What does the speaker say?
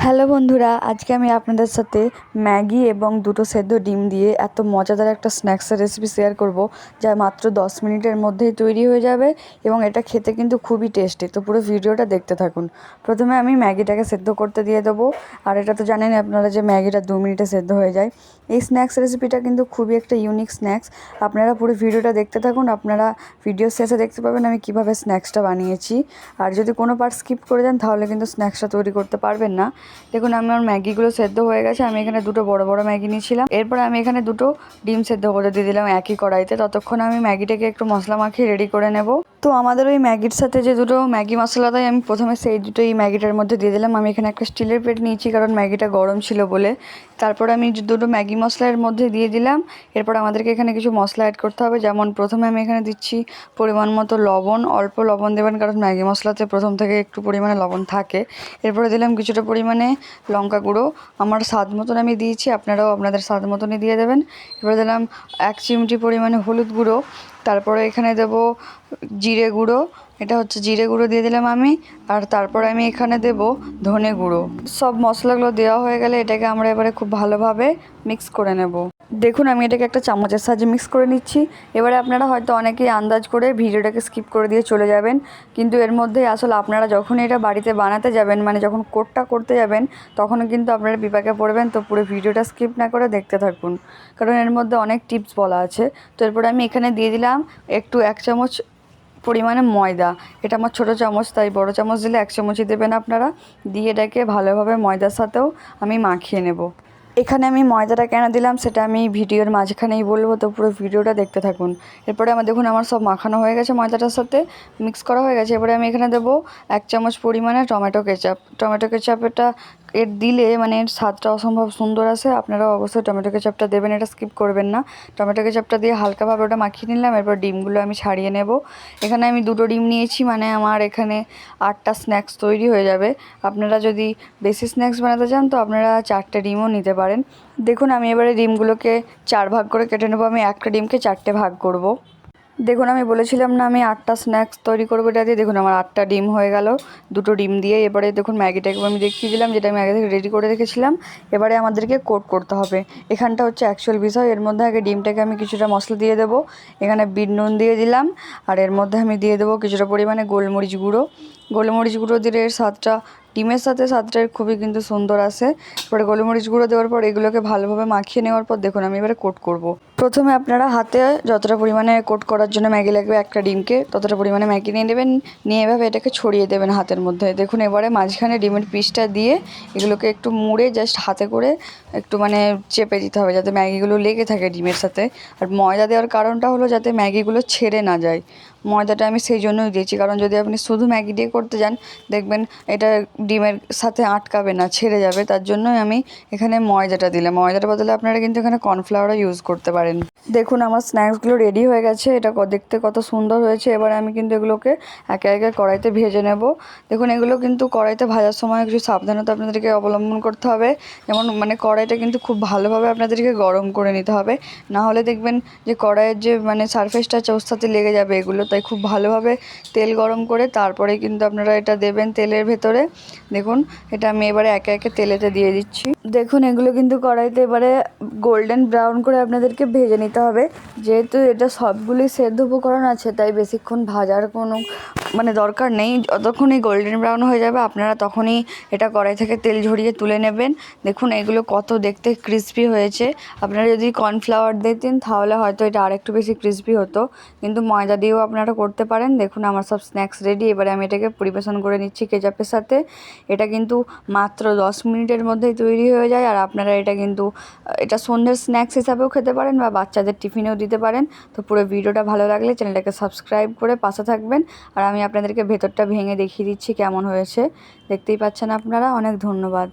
Hello বন্ধুরা, আজকে আমি আপনাদের সাথে ম্যাগি এবং দুটো সেদ্ধ ডিম দিয়ে এত মজাদার একটা স্ন্যাক্সের রেসিপি শেয়ার করব, যা মাত্র 10 মিনিটের মধ্যেই তৈরি হয়ে যাবে এবং এটা খেতে কিন্তু খুবই টেস্টি। তো পুরো ভিডিওটা দেখতে থাকুন। প্রথমে আমি ম্যাগিটাকে সেদ্ধ করতে দিয়ে দেবো। আর এটা তো জানেনই আপনারা যে ম্যাগিটা 2 মিনিটে সেদ্ধ হয়ে যায়। এই স্ন্যাক্স রেসিপিটা কিন্তু খুবই একটা ইউনিক স্ন্যাক্স। আপনারা পুরো ভিডিওটা দেখতে থাকুন। আপনারা ভিডিও শেষে দেখতে পাবেন আমি কিভাবে স্ন্যাক্সটা বানিয়েছি। আর যদি কোনো পার্ট স্কিপ করে দেন তাহলে কিন্তু স্ন্যাক্সটা তৈরি করতে পারবেন না। দেখুন আমার ম্যাগিগুলো সেদ্ধ হয়ে গেছে। আমি এখানে দুটো বড় বড় ম্যাগি নিয়েছিলাম। এরপর আমি এখানে দুটো ডিম সেদ্ধ করে দিয়ে দিলাম একই কড়াইতে। ততক্ষণ আমি ম্যাগিটাকে একটু মশলা মাখিয়ে রেডি করে নেব। তো আমাদের ওই ম্যাগির সাথে যে দুটো ম্যাগি মশলা দেয়, আমি প্রথমে সেই দুটোই ম্যাগিটার মধ্যে দিয়ে দিলাম। আমি এখানে একটা স্টিলের প্লেট নিয়েছি, কারণ ম্যাগিটা গরম ছিল বলে। তারপর আমি দুটো ম্যাগি মশলার মধ্যে দিয়ে দিলাম। এরপর আমাদেরকে এখানে কিছু মশলা অ্যাড করতে হবে। যেমন প্রথমে আমি এখানে দিচ্ছি পরিমাণ মতো লবণ। অল্প লবণ দেবেন, কারণ ম্যাগি মশলাতে প্রথম থেকে একটু পরিমাণে লবণ থাকে। এরপরে দিলাম কিছুটা পরিমাণে লঙ্কা গুঁড়ো। আমার স্বাদ মতন আমি দিয়েছি, আপনারাও আপনাদের স্বাদ মতনই দিয়ে দেবেন। এবারে দিলাম 1 চিমটি পরিমাণে হলুদ গুঁড়ো। তারপরে এখানে দেব জিরে গুঁড়ো। এটা হচ্ছে জিরে গুঁড়ো দিয়ে দিলাম আমি। আর তারপরে আমি এখানে দেব ধনে গুঁড়ো। সব মশলাগুলো দেওয়া হয়ে গেলে এটাকে আমরা এবারে খুব ভালোভাবে মিক্স করে নেব। দেখুন আমি এটাকে একটা চামচের সাহায্যে মিক্স করে নিচ্ছি। এবারে আপনারা হয়তো অনেকেই আন্দাজ করে ভিডিওটাকে স্কিপ করে দিয়ে চলে যাবেন, কিন্তু এর মধ্যে আসলে আপনারা যখন এটা বাড়িতে বানাতে যাবেন, মানে যখন কোটটা করতে যাবেন, তখনও কিন্তু আপনারা বিপাকে পড়বেন। তো পুরো ভিডিওটা স্কিপ না করে দেখতে থাকুন, কারণ এর মধ্যে অনেক টিপস বলা আছে। তো এরপরে আমি এখানে দিয়ে দিলাম একটু 1 চামচ পরিমাণে ময়দা। এটা আমার ছোটো চামচ, তাই বড় চামচ দিলে 1 চামচই দেবেন আপনারা। দিয়ে এটাকে ভালোভাবে ময়দার সাথেও আমি মাখিয়ে নেব। এখানে আমি ময়দাটা কেন দিলাম সেটা আমি ভিডিওর মাঝখানেই বলবো, তো পুরো ভিডিওটা দেখতে থাকুন। এরপরে দেখুন আমার সব মাখানো হয়ে গেছে, ময়দাটার সাথে মিক্স করা হয়ে গেছে। এবারে আমি এখানে দেবো 1 চামচ পরিমাণে টমেটো কেচাপ। টমেটো কেচাপটা দিলে মানে এর স্বাদটা অসম্ভব সুন্দর আসে। আপনারাও অবশ্যই টমেটো কেচাপটা দেবেন, এটা স্কিপ করবেন না। টমেটো কেচাপটা দিয়ে হালকাভাবে ওটা মাখিয়ে নিলাম। এরপর ডিমগুলো আমি ছাড়িয়ে নেব। এখানে আমি দুটো ডিম নিয়েছি, মানে আমার এখানে 8টা স্ন্যাক্স তৈরি হয়ে যাবে। আপনারা যদি বেশি স্ন্যাক্স বানাতে চান তো আপনারা 4টে ডিমও নিতে পারেন। দেখুন আমি এবারে ডিমগুলোকে 4 ভাগ করে কেটে নেবো। আমি একটা ডিমকে 4টে ভাগ করব। দেখুন আমি বলেছিলাম না আমি 8টা স্ন্যাক্স তৈরি করবো এটা দিয়ে। দেখুন আমার 8টা ডিম হয়ে গেল দুটো ডিম দিয়ে। এবারে দেখুন ম্যাগিটাকে আমি দেখিয়ে দিলাম, যেটা আমি আগে থেকে রেডি করে রেখেছিলাম। এবারে আমাদেরকে কোট করতে হবে। এখানটা হচ্ছে অ্যাকচুয়াল বিষয়। এর মধ্যে আগে ডিমটাকে আমি কিছুটা মশলা দিয়ে দেবো। এখানে বিট নুন দিয়ে দিলাম। আর এর মধ্যে আমি দিয়ে দেবো কিছুটা পরিমাণে গোলমরিচ গুঁড়ো। গোলমরিচ গুঁড়ো দিলে এর স্বাদটা ডিমের সাথে স্বাদটা খুবই কিন্তু সুন্দর আসে। এবারে গোলমরিচ গুঁড়ো দেওয়ার পর এগুলোকে ভালোভাবে মাখিয়ে নেওয়ার পর দেখুন আমি এবারে কোট করব। প্রথমে আপনারা হাতে যতটা পরিমাণে কোট করার জন্য ম্যাগি লাগবে একটা ডিমকে, ততটা পরিমাণে ম্যাগি নিয়ে নেবেন। নিয়ে এভাবে এটাকে ছড়িয়ে দেবেন হাতের মধ্যে। দেখুন এবারে মাঝখানে ডিমের পিসটা দিয়ে এগুলোকে একটু মুড়ে জাস্ট হাতে করে একটু মানে চেপে দিতে হবে, যাতে ম্যাগিগুলো লেগে থাকে ডিমের সাথে। আর ময়দা দেওয়ার কারণটা হলো যাতে ম্যাগিগুলো ছেড়ে না যায়। ময়দাটা আমি সেই জন্যই দিয়েছি, কারণ যদি আপনি শুধু ম্যাগি দিয়ে করতে যান দেখবেন এটা ডিমের সাথে আটকাবে না, ছেড়ে যাবে। তার জন্যই আমি এখানে ময়দাটা দিলাম। ময়দার বদলে আপনারা কিন্তু এখানে কর্নফ্লাওয়ারও ইউজ করতে পারেন। দেখুন আমার স্ন্যাক্সগুলো রেডি হয়ে গেছে। এটা দেখতে কত সুন্দর হয়েছে। এবার আমি কিন্তু এগুলোকে একে একে কড়াইতে ভেজে নেব। দেখুন এগুলো কিন্তু কড়াইতে ভাজার সময় কিছু সাবধানতা আপনাদেরকে অবলম্বন করতে হবে। যেমন মানে কড়াইটা কিন্তু খুব ভালোভাবে আপনাদেরকে গরম করে নিতে হবে, না হলে দেখবেন যে কড়াইয়ের যে মানে সারফেসটা আছে ওর সাথে লেগে যাবে এগুলো। তাই খুব ভালোভাবে তেল গরম করে তারপরে কিন্তু আপনারা এটা দেবেন তেলের ভেতরে। দেখুন এটা আমি এবারে একে একে তেলেতে দিয়ে দিচ্ছি। দেখুন এগুলো কিন্তু কড়াইতে এবারে গোল্ডেন ব্রাউন করে আপনাদেরকে ভেজে নিতে হবে। যেহেতু এটা সবগুলি সেদ্ধ উপকরণ আছে তাই বেশিক্ষণ ভাজার কোনো মানে দরকার নেই। যতক্ষণ এই গোল্ডেন ব্রাউন হয়ে যাবে আপনারা তখনই এটা কড়াই থেকে তেল ঝরিয়ে তুলে নেবেন। দেখুন এগুলো কত দেখতে ক্রিস্পি হয়েছে। আপনারা যদি কর্নফ্লাওয়ার দিতেন তাহলে হয়তো এটা আরেকটু বেশি ক্রিস্পি হতো, কিন্তু ময়দা দিয়েও আপনারা করতে পারেন। দেখুন আমার সব স্ন্যাক্স রেডি। এবারে আমি এটাকে পরিবেশন করে নিচ্ছি কেচাপের সাথে। এটা কিন্তু মাত্র 10 মিনিটের মধ্যেই তৈরি হয়ে যায়। আর আপনারা এটা কিন্তু এটা সন্ধ্যের স্ন্যাক্স হিসাবেও খেতে পারেন বা বাচ্চাদের টিফিনেও দিতে পারেন। তো পুরো ভিডিওটা ভালো লাগলে চ্যানেলটাকে সাবস্ক্রাইব করে পাশে থাকবেন। আর আমি আপনাদেরকে ভেতরটা ভেঙে দেখিয়ে দিচ্ছি কেমন হয়েছে। দেখতেই পাচ্ছেন আপনারা। অনেক ধন্যবাদ।